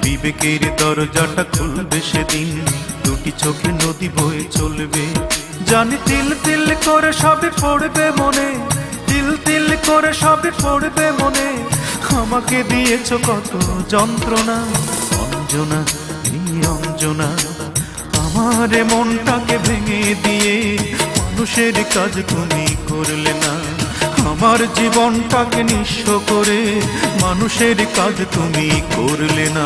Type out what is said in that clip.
বিবেকের দরজাটা খুলবে সেদিন, দুটি চোখে নদী বয়ে চলবে। জানি তিল তিল করে সবে পড়বে মনে, তিল তিল করে সবে পড়বে মনে। আমাকে দিয়েছ কত যন্ত্রণা, অঞ্জনা এই অঞ্জনা। আমার মনটাকে ভেঙে দিয়ে মানুষের কাজ তুমি করলে না। আমার জীবনটাকে নিঃস্ব করে মানুষের কাজ তুমি করলে না।